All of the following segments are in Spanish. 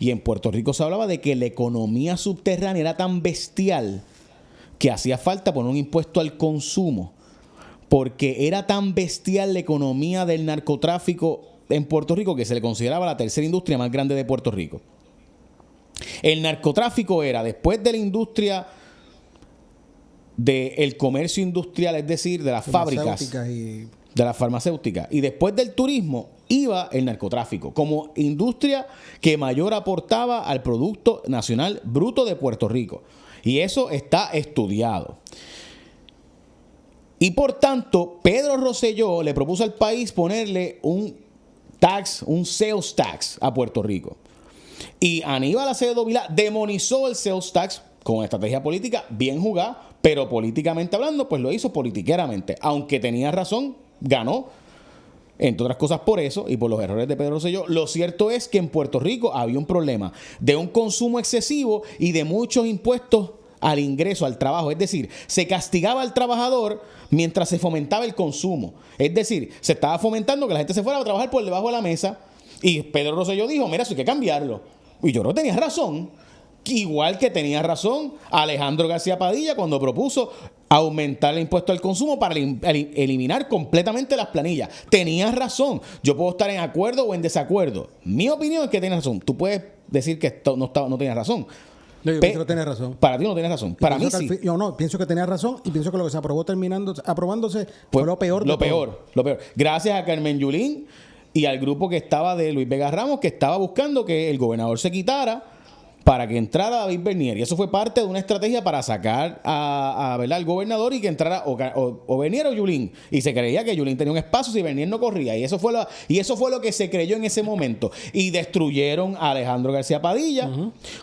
Y en Puerto Rico se hablaba de que la economía subterránea era tan bestial que hacía falta poner un impuesto al consumo, porque era tan bestial la economía del narcotráfico en Puerto Rico que se le consideraba la tercera industria más grande de Puerto Rico. El narcotráfico era, después de la industria del comercio industrial, es decir, de las fábricas, de las farmacéuticas, y después del turismo, iba el narcotráfico como industria que mayor aportaba al Producto Nacional Bruto de Puerto Rico. Y eso está estudiado. Y por tanto, Pedro Rosselló le propuso al país ponerle un tax, un sales tax a Puerto Rico. Y Aníbal Acevedo Vilá demonizó el sales tax con estrategia política bien jugada, pero políticamente hablando, pues lo hizo politiqueramente. Aunque tenía razón, ganó, entre otras cosas por eso y por los errores de Pedro Rosselló. Lo cierto es que en Puerto Rico había un problema de un consumo excesivo y de muchos impuestos al ingreso, al trabajo. Es decir, se castigaba al trabajador mientras se fomentaba el consumo. Es decir, se estaba fomentando que la gente se fuera a trabajar por debajo de la mesa. Y Pedro Rosselló dijo, mira, eso hay que cambiarlo. Y yo no tenía razón. Igual que tenía razón Alejandro García Padilla cuando propuso aumentar el impuesto al consumo para eliminar completamente las planillas. Tenía razón. Yo puedo estar en acuerdo o en desacuerdo. Mi opinión es que tenía razón. Tú puedes decir que no tenías razón. No, yo pienso que tenés razón. Para ti no tienes razón. Para mí sí. Yo no, pienso que tenía razón y pienso que lo que se aprobó aprobándose fue lo peor de todo. Lo peor. Gracias a Carmen Yulín y al grupo que estaba de Luis Vega Ramos, que estaba buscando que el gobernador se quitara para que entrara David Bernier. Y eso fue parte de una estrategia para sacar ¿verdad?, al gobernador y que entrara o Bernier o Yulín. Y se creía que Yulín tenía un espacio si Bernier no corría. Y eso fue lo que se creyó en ese momento. Y destruyeron a Alejandro García Padilla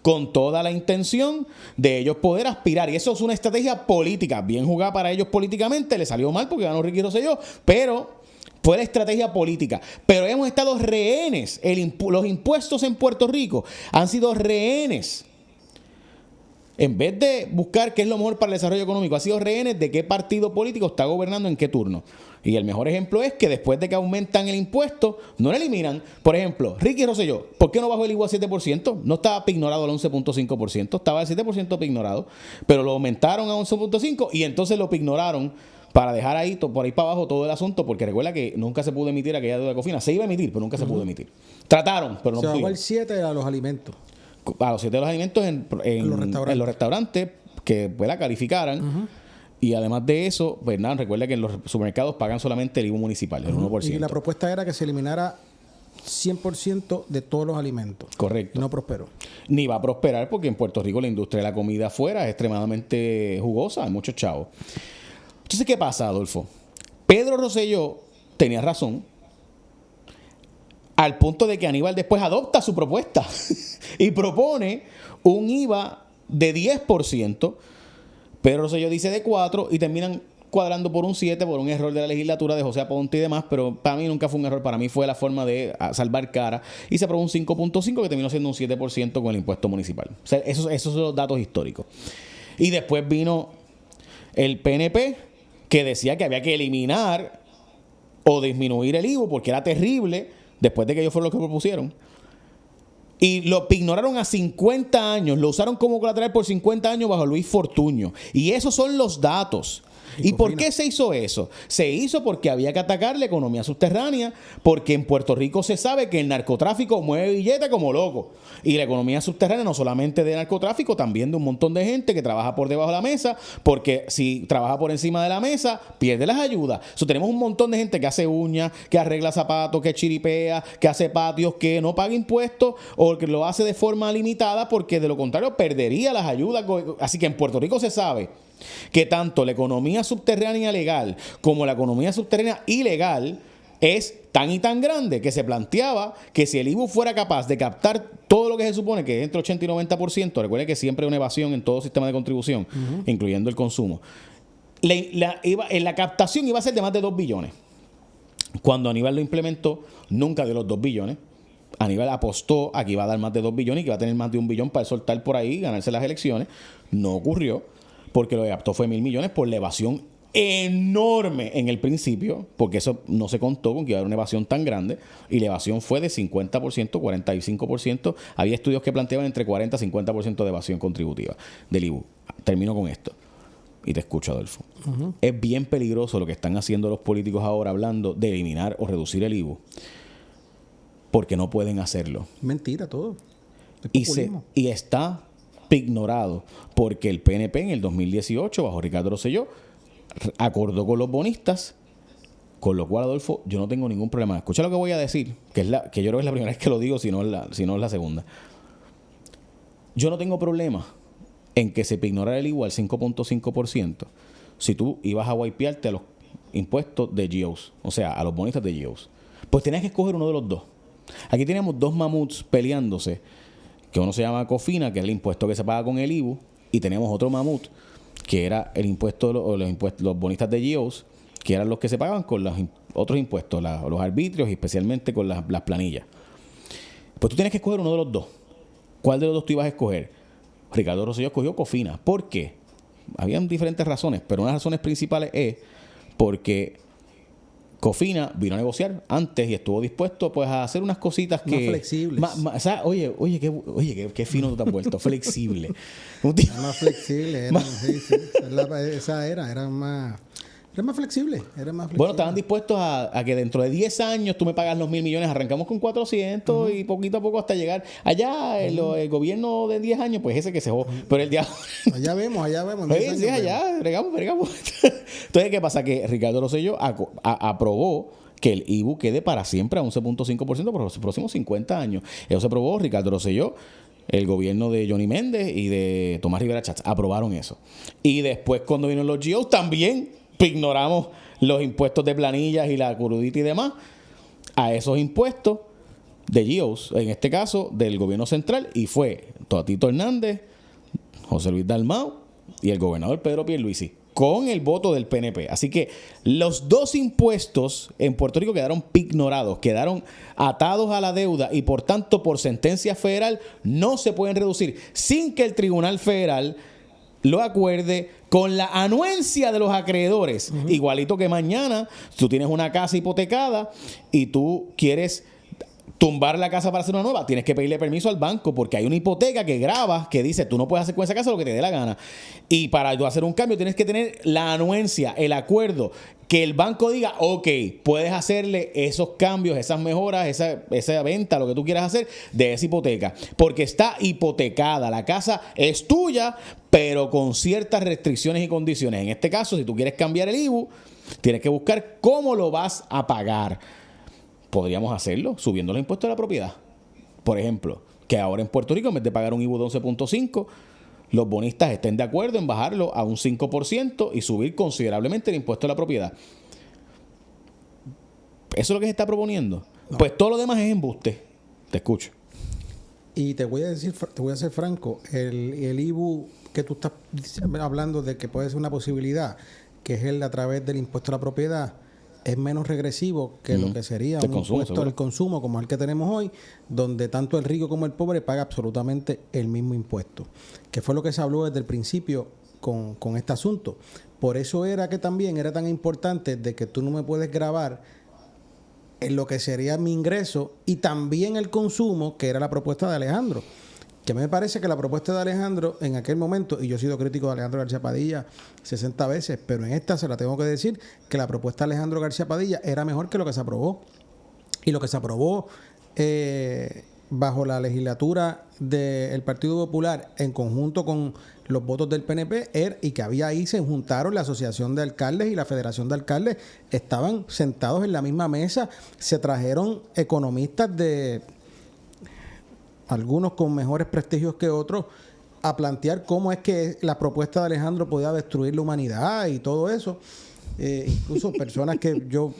con toda la intención de ellos poder aspirar. Y eso es una estrategia política, bien jugada para ellos políticamente. Le salió mal porque ganó Ricky Rosselló, pero fue la estrategia política. Pero hemos estado rehenes. Los impuestos en Puerto Rico han sido rehenes. En vez de buscar qué es lo mejor para el desarrollo económico, han sido rehenes de qué partido político está gobernando en qué turno. Y el mejor ejemplo es que después de que aumentan el impuesto, no lo eliminan. Por ejemplo, Ricky Rosselló, ¿por qué no bajó el IVA al 7%? No estaba pignorado al 11.5%, estaba al 7% pignorado, pero lo aumentaron a 11.5% y entonces lo pignoraron para dejar ahí por ahí para abajo todo el asunto, porque recuerda que nunca se pudo emitir aquella deuda de Cofina. Se iba a emitir, pero nunca se pudo emitir. Trataron, pero no pudieron. Se bajó el 7 a los alimentos. A los 7 de los alimentos en los restaurantes que la calificaran. Y además de eso, pues nada, recuerda que en los supermercados pagan solamente el IVA municipal, el 1%. Y la propuesta era que se eliminara 100% de todos los alimentos. Correcto. No prosperó. Ni va a prosperar porque en Puerto Rico la industria de la comida afuera es extremadamente jugosa, hay muchos chavos. Entonces, ¿qué pasa, Adolfo? Pedro Rosselló tenía razón al punto de que Aníbal después adopta su propuesta y propone un IVA de 10%. Pedro Rosselló dice de 4% y terminan cuadrando por un 7% por un error de la legislatura de José Aponte y demás, pero para mí nunca fue un error, para mí fue la forma de salvar cara y se aprobó un 5.5% que terminó siendo un 7% con el impuesto municipal. O sea, esos son los datos históricos. Y después vino el PNP, que decía que había que eliminar o disminuir el IVA porque era terrible, después de que ellos fueron los que propusieron. Y lo ignoraron a 50 años, lo usaron como colateral por 50 años bajo Luis Fortuño. Y esos son los datos. ¿Y por qué se hizo eso? Se hizo porque había que atacar la economía subterránea, porque en Puerto Rico se sabe que el narcotráfico mueve billetes como loco. Y la economía subterránea no solamente de narcotráfico, también de un montón de gente que trabaja por debajo de la mesa, porque si trabaja por encima de la mesa, pierde las ayudas. Tenemos un montón de gente que hace uñas, que arregla zapatos, que chiripea, que hace patios, que no paga impuestos o que lo hace de forma limitada porque de lo contrario perdería las ayudas. Así que en Puerto Rico se sabe que tanto la economía subterránea legal como la economía subterránea ilegal es tan y tan grande que se planteaba que si el IVU fuera capaz de captar todo lo que se supone que es entre 80 y 90%, recuerde que siempre hay una evasión en todo sistema de contribución, incluyendo el consumo, la captación iba a ser de más de 2 billones. Cuando Aníbal lo implementó, nunca dio los 2 billones. Aníbal apostó a que iba a dar más de 2 billones y que iba a tener más de 1 billón para soltar por ahí y ganarse las elecciones. No ocurrió, porque lo que captó fue 1.000 millones por la evasión enorme en el principio, porque eso no se contó con que iba a haber una evasión tan grande, y la evasión fue de 50%, 45%. Había estudios que planteaban entre 40 y 50% de evasión contributiva del IBU. Termino con esto. Y te escucho, Adolfo. Es bien peligroso lo que están haciendo los políticos ahora hablando de eliminar o reducir el IBU, porque no pueden hacerlo. Mentira todo. Y está ignorado porque el PNP en el 2018, bajo Ricardo Rosselló, acordó con los bonistas, con lo cual, Adolfo, yo no tengo ningún problema. Escucha lo que voy a decir, que yo creo que es la primera vez que lo digo, si no es la segunda. Yo no tengo problema en que se ignorara el IVA al 5.5% si tú ibas a wipearte a los impuestos de GOs, o sea, a los bonistas de GOs. Pues tenías que escoger uno de los dos. Aquí tenemos dos mamuts peleándose, que uno se llama COFINA, que es el impuesto que se paga con el IVU, y tenemos otro mamut, que era el impuesto de los bonistas de GOs, que eran los que se pagaban con los otros impuestos, los arbitrios, y especialmente con las planillas. Pues tú tienes que escoger uno de los dos. ¿Cuál de los dos tú ibas a escoger? Ricardo Rosselló escogió COFINA. ¿Por qué? Habían diferentes razones, pero una de las razones principales es porque COFINA vino a negociar antes y estuvo dispuesto pues a hacer unas cositas que... Más flexibles. O sea, qué fino tú te has vuelto. Flexible. Más flexible. Era más... Era más flexible. Bueno, estaban dispuestos a que dentro de 10 años tú me pagas los 1,000 millones, arrancamos con 400 y poquito a poco hasta llegar allá, el gobierno de 10 años, pues ese que se jodó. Pero el día... Allá vemos. Sí, allá, bregamos. Entonces, ¿qué pasa? Que Ricardo Rosselló aprobó que el IBU quede para siempre a 11.5% por los próximos 50 años. Eso se aprobó. Ricardo Rosselló, el gobierno de Johnny Méndez y de Tomás Rivera Chats aprobaron eso. Y después, cuando vinieron los GOs, también ignoramos los impuestos de planillas y la curudita y demás a esos impuestos de GOs, en este caso del gobierno central, y fue Tatito Hernández, José Luis Dalmau y el gobernador Pedro Pierluisi, con el voto del PNP. Así que los dos impuestos en Puerto Rico quedaron ignorados, quedaron atados a la deuda y por tanto por sentencia federal no se pueden reducir sin que el Tribunal Federal lo acuerde con la anuencia de los acreedores. Igualito que mañana, tú tienes una casa hipotecada y tú quieres tumbar la casa para hacer una nueva, tienes que pedirle permiso al banco porque hay una hipoteca que graba que dice tú no puedes hacer con esa casa lo que te dé la gana. Y para tú hacer un cambio tienes que tener la anuencia, el acuerdo, que el banco diga, ok, puedes hacerle esos cambios, esas mejoras, esa venta, lo que tú quieras hacer de esa hipoteca. Porque está hipotecada, la casa es tuya, pero con ciertas restricciones y condiciones. En este caso, si tú quieres cambiar el IBU, tienes que buscar cómo lo vas a pagar. Podríamos hacerlo subiendo los impuestos de la propiedad. Por ejemplo, que ahora en Puerto Rico, en vez de pagar un IBU de 11.5, los bonistas estén de acuerdo en bajarlo a un 5% y subir considerablemente el impuesto de la propiedad. ¿Eso es lo que se está proponiendo? No. Pues todo lo demás es embuste. Te escucho. Y te voy a ser franco, el IBU que tú estás hablando de que puede ser una posibilidad, que es el a través del impuesto a la propiedad, es menos regresivo que lo que sería un impuesto al consumo como el que tenemos hoy, donde tanto el rico como el pobre paga absolutamente el mismo impuesto, que fue lo que se habló desde el principio con este asunto. Por eso era que también era tan importante de que tú no me puedes gravar en lo que sería mi ingreso y también el consumo, que era la propuesta de Alejandro. Que me parece que la propuesta de Alejandro en aquel momento, y yo he sido crítico de Alejandro García Padilla 60 veces, pero en esta se la tengo que decir, que la propuesta de Alejandro García Padilla era mejor que lo que se aprobó. Y lo que se aprobó bajo la legislatura del Partido Popular en conjunto con los votos del PNP y que había ahí, se juntaron la Asociación de Alcaldes y la Federación de Alcaldes, estaban sentados en la misma mesa, se trajeron economistas de algunos con mejores prestigios que otros a plantear cómo es que la propuesta de Alejandro podía destruir la humanidad y todo eso. Incluso personas que yo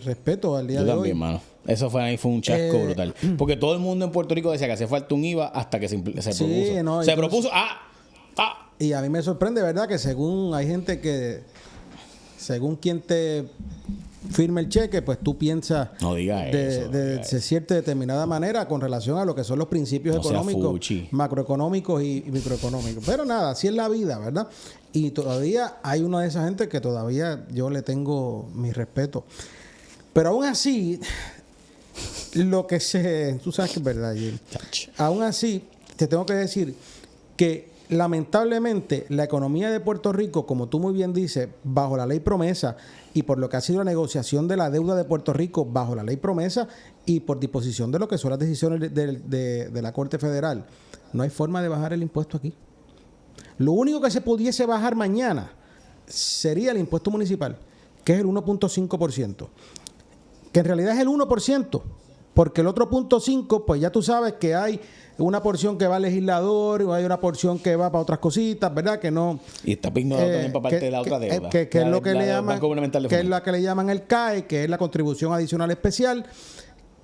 respeto al día de hoy. Yo también, mano. Eso fue un chasco brutal. Porque todo el mundo en Puerto Rico decía que hacía falta un IVA hasta que se propuso. No, se propuso. Y a mí me sorprende, ¿verdad? Que según hay gente que, según quien te firme el cheque, pues tú piensas No diga eso. de cierta determinada manera con relación a lo que son los principios No sea económicos, fuchi. macroeconómicos y microeconómicos. Pero nada, así es la vida, ¿verdad? Y todavía hay una de esas gente que todavía yo le tengo mi respeto. Pero aún así, tú sabes que es verdad, Jim. Aún así, te tengo que decir que lamentablemente la economía de Puerto Rico, como tú muy bien dices, bajo la ley promesa y por lo que ha sido la negociación de la deuda de Puerto Rico bajo la ley promesa y por disposición de lo que son las decisiones de la Corte Federal, no hay forma de bajar el impuesto aquí. Lo único que se pudiese bajar mañana sería el impuesto municipal, que es el 1.5%, que en realidad es el 1%, porque el otro 0.5%, pues ya tú sabes que hay una porción que va al legislador, y hay una porción que va para otras cositas, ¿verdad? Que no. Y está ignorado también para parte de la otra deuda. Que es lo que le llaman, que es la la que le llaman el CAE, que es la contribución adicional especial,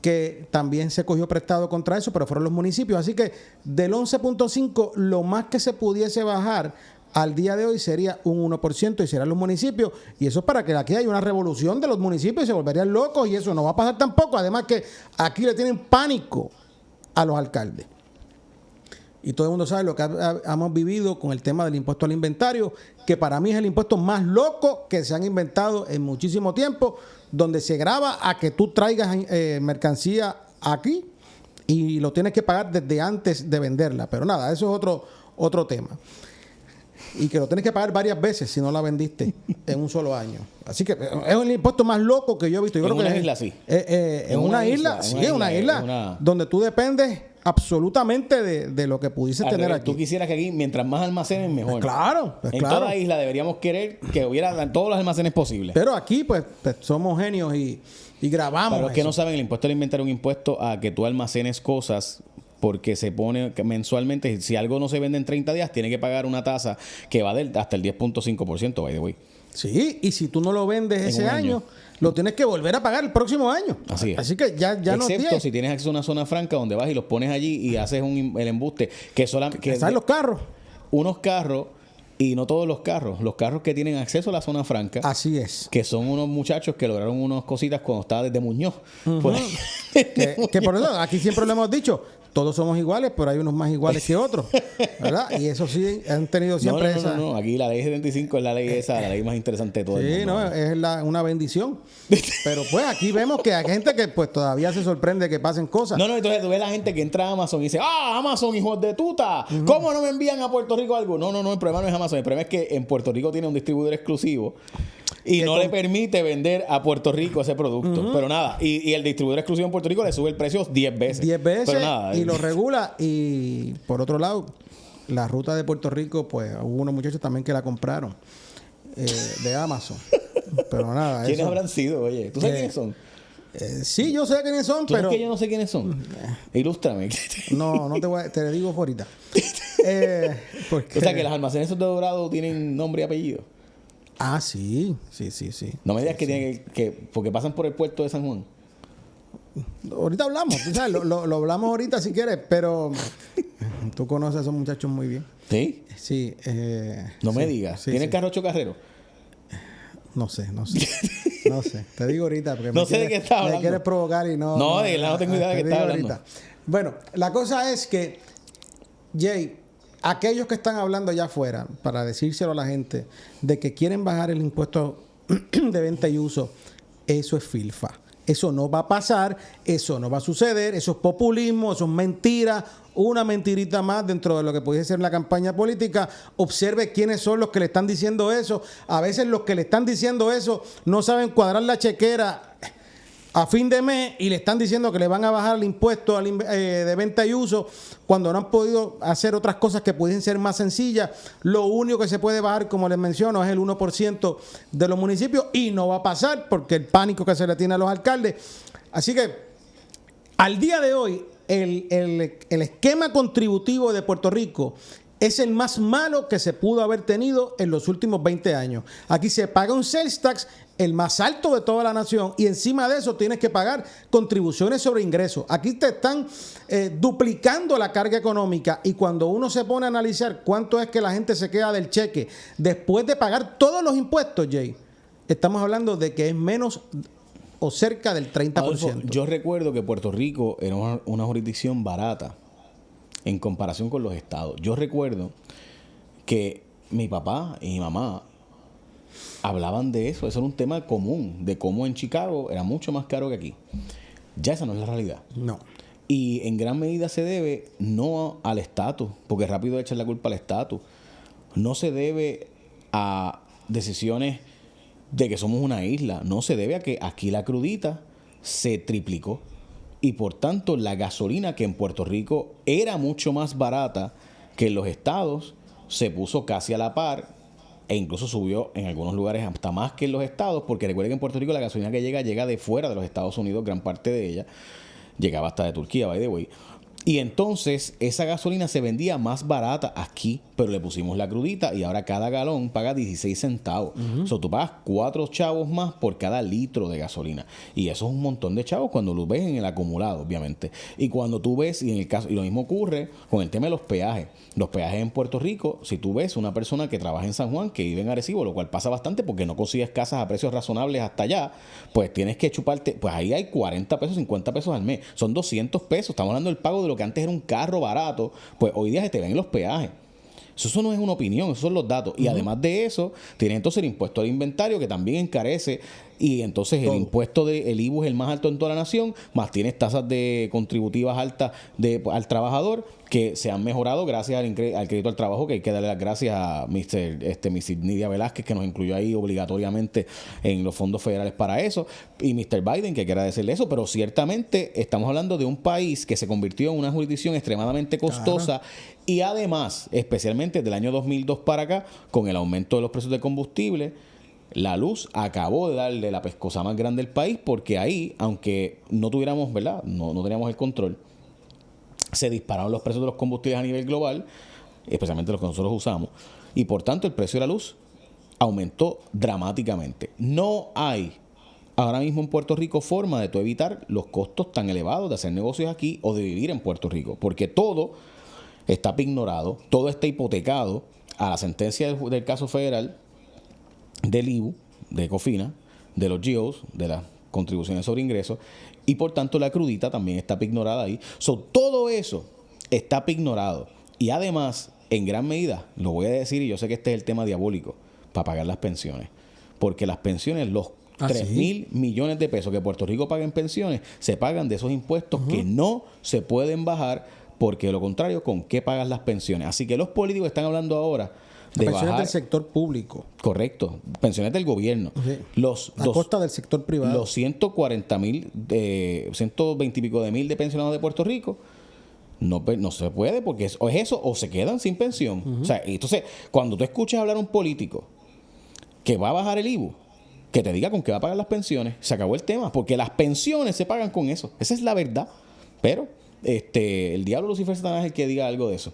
que también se cogió prestado contra eso, pero fueron los municipios. Así que del 11.5, lo más que se pudiese bajar al día de hoy sería un 1% y serán los municipios. Y eso es para que aquí haya una revolución de los municipios y se volverían locos, y eso no va a pasar tampoco. Además que aquí le tienen pánico a los alcaldes. Y todo el mundo sabe lo que hemos vivido con el tema del impuesto al inventario, que para mí es el impuesto más loco que se han inventado en muchísimo tiempo, donde se grava a que tú traigas mercancía aquí y lo tienes que pagar desde antes de venderla. Pero nada, eso es otro tema. Y que lo tienes que pagar varias veces si no la vendiste en un solo año. Así que es el impuesto más loco que yo he visto. Yo en creo una que isla, sí. En una isla donde tú dependes absolutamente de lo que pudiese tener aquí. Tú quisieras que aquí, mientras más almacenes, mejor. Claro. En toda la isla deberíamos querer que hubiera todos los almacenes posibles. Pero aquí, pues somos genios y grabamos. Pero es que no saben, el impuesto al inventario es un impuesto a que tú almacenes cosas, porque se pone mensualmente, si algo no se vende en 30 días, tiene que pagar una tasa que va hasta el 10.5%, by the way. Sí, y si tú no lo vendes ese año, lo tienes que volver a pagar el próximo año. Así es. Así que ya no tienes. Excepto si tienes acceso a una zona franca donde vas y los pones allí y haces el embuste. Que ¿Están los carros? Unos carros, y no todos los carros que tienen acceso a la zona franca. Así es. Que son unos muchachos que lograron unas cositas cuando estaba desde Muñoz. Pues, que por eso, aquí siempre lo hemos dicho, todos somos iguales, pero hay unos más iguales que otros, ¿verdad? Y eso sí, han tenido siempre esa... No, aquí la ley 75 es la ley la ley más interesante de todo el mundo. Sí, es una bendición. Pero pues aquí vemos que hay gente que pues todavía se sorprende que pasen cosas. No, entonces tú ves la gente que entra a Amazon y dice, Amazon, hijos de tuta, ¿cómo no me envían a Puerto Rico algo? No, el problema no es Amazon, el problema es que en Puerto Rico tiene un distribuidor exclusivo y no le permite vender a Puerto Rico ese producto. Pero nada, y el distribuidor exclusivo en Puerto Rico le sube el precio 10 veces. 10 veces, pero nada, y lo regula. Y por otro lado, la ruta de Puerto Rico, pues hubo unos muchachos también que la compraron de Amazon. Pero nada. ¿Quiénes habrán sido, oye? ¿Tú sabes quiénes son? Sí, yo sé quiénes son, ¿Tú pero... sabes que yo no sé quiénes son? Ilústrame. No te lo digo ahorita. Porque... O sea, que los almacenes de Dorado tienen nombre y apellido. Ah, sí. No me digas que tienen que... Porque pasan por el puerto de San Juan. Ahorita hablamos, tú sabes, lo hablamos ahorita si quieres, pero tú conoces a esos muchachos muy bien. ¿Sí? Sí. No me digas. Sí, ¿Tienen carro chocarrero? No sé. Te digo ahorita. Porque no sé de qué estás hablando. Me quieres provocar y no... No, de verdad no tengo idea de qué estás hablando. Ahorita. Bueno, la cosa es que, Jay, aquellos que están hablando allá afuera, para decírselo a la gente, de que quieren bajar el impuesto de venta y uso, eso es filfa. Eso no va a pasar, eso no va a suceder, eso es populismo, eso es mentira, una mentirita más dentro de lo que pudiese ser la campaña política. Observe quiénes son los que le están diciendo eso. A veces los que le están diciendo eso no saben cuadrar la chequera a fin de mes y le están diciendo que le van a bajar el impuesto de venta y uso cuando no han podido hacer otras cosas que pudiesen ser más sencillas. Lo único que se puede bajar, como les menciono, es el 1% de los municipios y no va a pasar porque el pánico que se le tiene a los alcaldes. Así que al día de hoy el esquema contributivo de Puerto Rico es el más malo que se pudo haber tenido en los últimos 20 años. Aquí se paga un sales tax, el más alto de toda la nación, y encima de eso tienes que pagar contribuciones sobre ingresos. Aquí te están duplicando la carga económica, y cuando uno se pone a analizar cuánto es que la gente se queda del cheque después de pagar todos los impuestos, Jay, estamos hablando de que es menos o cerca del 30%. Adolfo, yo recuerdo que Puerto Rico era una jurisdicción barata en comparación con los estados. Yo recuerdo que mi papá y mi mamá hablaban de eso. Eso era un tema común, de cómo en Chicago era mucho más caro que aquí. Ya esa no es la realidad. No. Y en gran medida se debe no al estatus, porque rápido echar la culpa al estatus. No se debe a decisiones de que somos una isla. No se debe a que aquí la crudita se triplicó. Y por tanto, la gasolina, que en Puerto Rico era mucho más barata que en los estados, se puso casi a la par e incluso subió en algunos lugares hasta más que en los estados, porque recuerden que en Puerto Rico la gasolina que llega de fuera de los Estados Unidos, gran parte de ella llegaba hasta de Turquía, by the way. Y entonces esa gasolina se vendía más barata aquí, pero le pusimos la crudita y ahora cada galón paga 16 centavos. O sea, tú pagas 4 chavos más por cada litro de gasolina. Y eso es un montón de chavos cuando lo ves en el acumulado, obviamente. Y cuando tú ves, y en el caso, y lo mismo ocurre con el tema de los peajes. Los peajes en Puerto Rico, si tú ves una persona que trabaja en San Juan, que vive en Arecibo, lo cual pasa bastante porque no consigues casas a precios razonables hasta allá, pues tienes que chuparte, pues ahí hay 40 pesos, 50 pesos al mes. Son 200 pesos. Estamos hablando del pago de lo que antes era un carro barato, pues hoy día se te ven los peajes. Eso no es una opinión, esos son los datos. Y además de eso, tienes entonces el impuesto al inventario, que también encarece. Y entonces el impuesto del IVU es el más alto en toda la nación, más tienes tasas de contributivas altas al trabajador, que se han mejorado gracias al crédito al trabajo, que hay que darle las gracias a Mr. Nidia Velázquez, que nos incluyó ahí obligatoriamente en los fondos federales para eso, y Mr. Biden, que hay que agradecerle eso. Pero ciertamente estamos hablando de un país que se convirtió en una jurisdicción extremadamente costosa. Y además, especialmente del año 2002 para acá, con el aumento de los precios de combustible, la luz acabó de darle la pescosa más grande al país, porque ahí, aunque no tuviéramos, ¿verdad? No teníamos el control, se dispararon los precios de los combustibles a nivel global, especialmente los que nosotros usamos, y por tanto el precio de la luz aumentó dramáticamente. No hay ahora mismo en Puerto Rico forma de tú evitar los costos tan elevados de hacer negocios aquí o de vivir en Puerto Rico, porque todo está pignorado, todo está hipotecado a la sentencia del caso federal del IVU, de Cofina, de los GIOs, de las contribuciones sobre ingresos, y por tanto la crudita también está pignorada ahí. Todo eso está pignorado. Y además, en gran medida, lo voy a decir, y yo sé que este es el tema diabólico, para pagar las pensiones. Porque las pensiones, los 3,000 millones de pesos que Puerto Rico paga en pensiones, se pagan de esos impuestos que no se pueden bajar, porque de lo contrario, ¿con qué pagas las pensiones? Así que los políticos están hablando ahora de pensiones bajar, del sector público. Correcto, pensiones del gobierno. Sí. A costa del sector privado. Los 140,000, 120 y pico de mil de pensionados de Puerto Rico, no se puede, porque o es eso o se quedan sin pensión. O sea, entonces, cuando tú escuchas hablar a un político que va a bajar el IVU, que te diga con qué va a pagar las pensiones, se acabó el tema, porque las pensiones se pagan con eso. Esa es la verdad. Pero el diablo Lucifer Satanás es el que diga algo de eso.